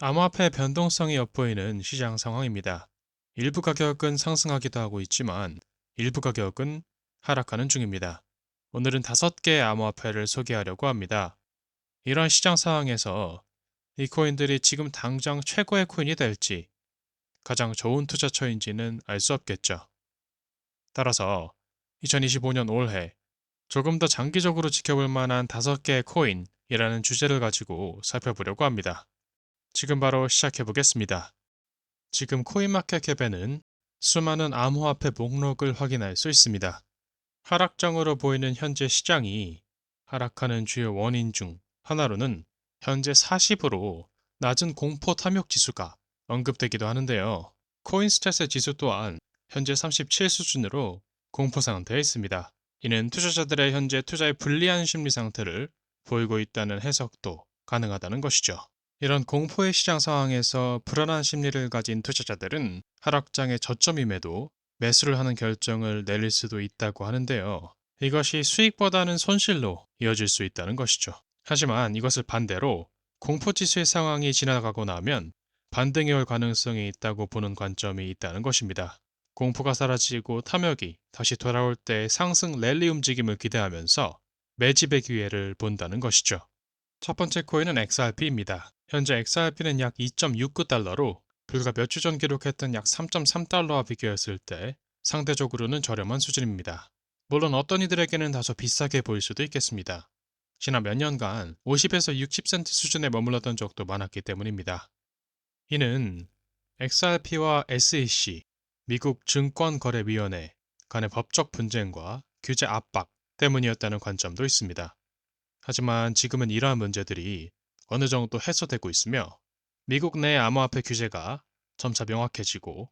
암호화폐 변동성이 엿보이는 시장 상황입니다. 일부 가격은 상승하기도 하고 있지만 일부 가격은 하락하는 중입니다. 오늘은 5개의 암호화폐를 소개하려고 합니다. 이런 시장 상황에서 이 코인들이 지금 당장 최고의 코인이 될지 가장 좋은 투자처인지는 알 수 없겠죠. 따라서 2025년 올해 조금 더 장기적으로 지켜볼 만한 5개의 코인이라는 주제를 가지고 살펴보려고 합니다. 지금 바로 시작해 보겠습니다. 지금 코인마켓캡에는 수많은 암호화폐 목록을 확인할 수 있습니다. 하락장으로 보이는 현재 시장이 하락하는 주요 원인 중 하나로는 현재 40으로 낮은 공포 탐욕 지수가 언급되기도 하는데요. 코인스탯의 지수 또한 현재 37 수준으로 공포 상태에 있습니다. 이는 투자자들의 현재 투자에 불리한 심리 상태를 보이고 있다는 해석도 가능하다는 것이죠. 이런 공포의 시장 상황에서 불안한 심리를 가진 투자자들은 하락장의 저점임에도 매수를 하는 결정을 내릴 수도 있다고 하는데요. 이것이 수익보다는 손실로 이어질 수 있다는 것이죠. 하지만 이것을 반대로 공포지수의 상황이 지나가고 나면 반등이 올 가능성이 있다고 보는 관점이 있다는 것입니다. 공포가 사라지고 탐욕이 다시 돌아올 때 상승 랠리 움직임을 기대하면서 매집의 기회를 본다는 것이죠. 첫 번째 코인은 XRP입니다. 현재 XRP는 약 2.69달러로 불과 몇 주 전 기록했던 약 3.3달러와 비교했을 때 상대적으로는 저렴한 수준입니다. 물론 어떤 이들에게는 다소 비싸게 보일 수도 있겠습니다. 지난 몇 년간 50에서 60센트 수준에 머물렀던 적도 많았기 때문입니다. 이는 XRP와 SEC, 미국 증권거래위원회 간의 법적 분쟁과 규제 압박 때문이었다는 관점도 있습니다. 하지만 지금은 이러한 문제들이 어느 정도 해소되고 있으며 미국 내 암호화폐 규제가 점차 명확해지고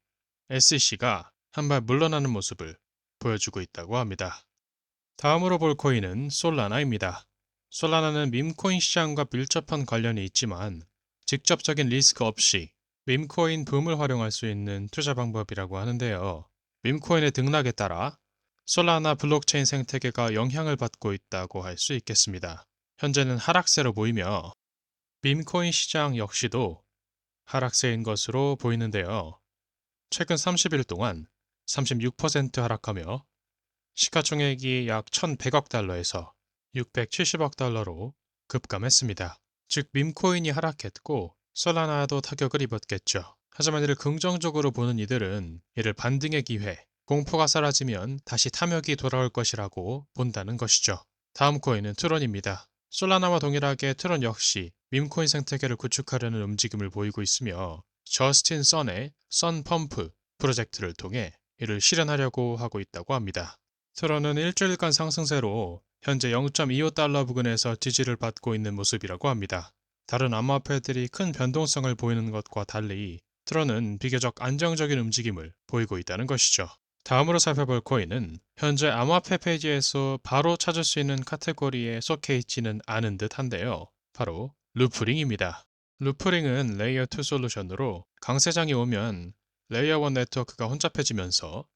SEC가 한 발 물러나는 모습을 보여주고 있다고 합니다. 다음으로 볼 코인은 솔라나입니다. 솔라나는 밈코인 시장과 밀접한 관련이 있지만 직접적인 리스크 없이 밈코인 붐을 활용할 수 있는 투자 방법이라고 하는데요. 밈코인의 등락에 따라 솔라나 블록체인 생태계가 영향을 받고 있다고 할 수 있겠습니다. 현재는 하락세로 보이며 밈코인 시장 역시도 하락세인 것으로 보이는데요. 최근 30일 동안 36% 하락하며 시가총액이 약 1,100억 달러에서 670억 달러로 급감했습니다. 즉 밈코인이 하락했고 솔라나도 타격을 입었겠죠. 하지만 이를 긍정적으로 보는 이들은 이를 반등의 기회, 공포가 사라지면 다시 탐욕이 돌아올 것이라고 본다는 것이죠. 다음 코인은 트론입니다. 솔라나와 동일하게 트론 역시 밈코인 생태계를 구축하려는 움직임을 보이고 있으며 저스틴 선의 선펌프 프로젝트를 통해 이를 실현하려고 하고 있다고 합니다. 트론은 일주일간 상승세로 현재 0.25달러 부근에서 지지를 받고 있는 모습이라고 합니다. 다른 암호화폐들이 큰 변동성을 보이는 것과 달리 트론은 비교적 안정적인 움직임을 보이고 있다는 것이죠. 다음으로 살펴볼 코인은 현재 암호화폐 페이지에서 바로 찾을 수 있는 카테고리에 속해 있지는 않은 듯 한데요. 바로 루프링입니다. 루프링은 레이어 2 솔루션으로 강세장이 오면 레이어 1 네트워크가 혼잡해지면서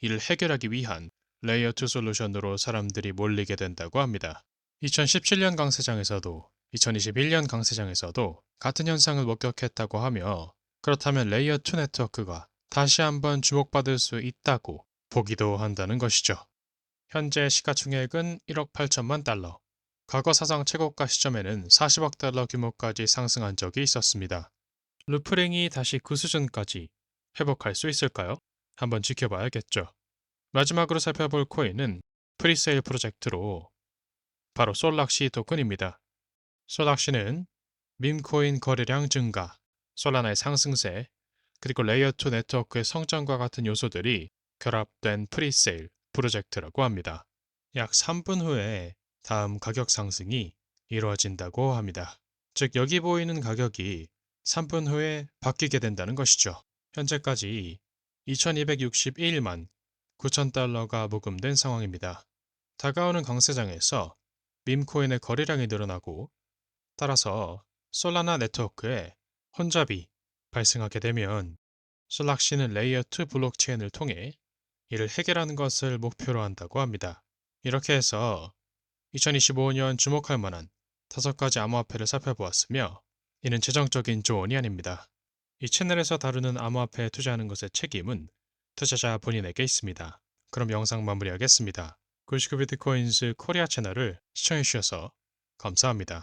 이를 해결하기 위한 레이어 2 솔루션으로 사람들이 몰리게 된다고 합니다. 2017년 강세장에서도 2021년 강세장에서도 같은 현상을 목격했다고 하며 그렇다면 레이어 2 네트워크가 다시 한번 주목받을 수 있다고 보기도 한다는 것이죠. 현재 시가총액은 1억 8천만 달러. 과거 사상 최고가 시점에는 40억 달러 규모까지 상승한 적이 있었습니다. 루프링이 다시 그 수준까지 회복할 수 있을까요? 한번 지켜봐야겠죠. 마지막으로 살펴볼 코인은 프리세일 프로젝트로 바로 솔락시 토큰입니다. 솔락시는 밈코인 거래량 증가, 솔라나의 상승세, 그리고 레이어2 네트워크의 성장과 같은 요소들이 결합된 프리세일 프로젝트라고 합니다. 약 3분 후에 다음 가격 상승이 이루어진다고 합니다. 즉 여기 보이는 가격이 3분 후에 바뀌게 된다는 것이죠. 현재까지 2261만 9천 달러가 모금된 상황입니다. 다가오는 강세장에서 밈코인의 거래량이 늘어나고 따라서 솔라나 네트워크에 혼잡이 발생하게 되면 솔락시는 레이어 2 블록체인을 통해 이를 해결하는 것을 목표로 한다고 합니다. 이렇게 해서 2025년 주목할 만한 5가지 암호화폐를 살펴보았으며 이는 재정적인 조언이 아닙니다. 이 채널에서 다루는 암호화폐에 투자하는 것의 책임은 투자자 본인에게 있습니다. 그럼 영상 마무리하겠습니다. 골시크 비트코인스 코리아 채널을 시청해주셔서 감사합니다.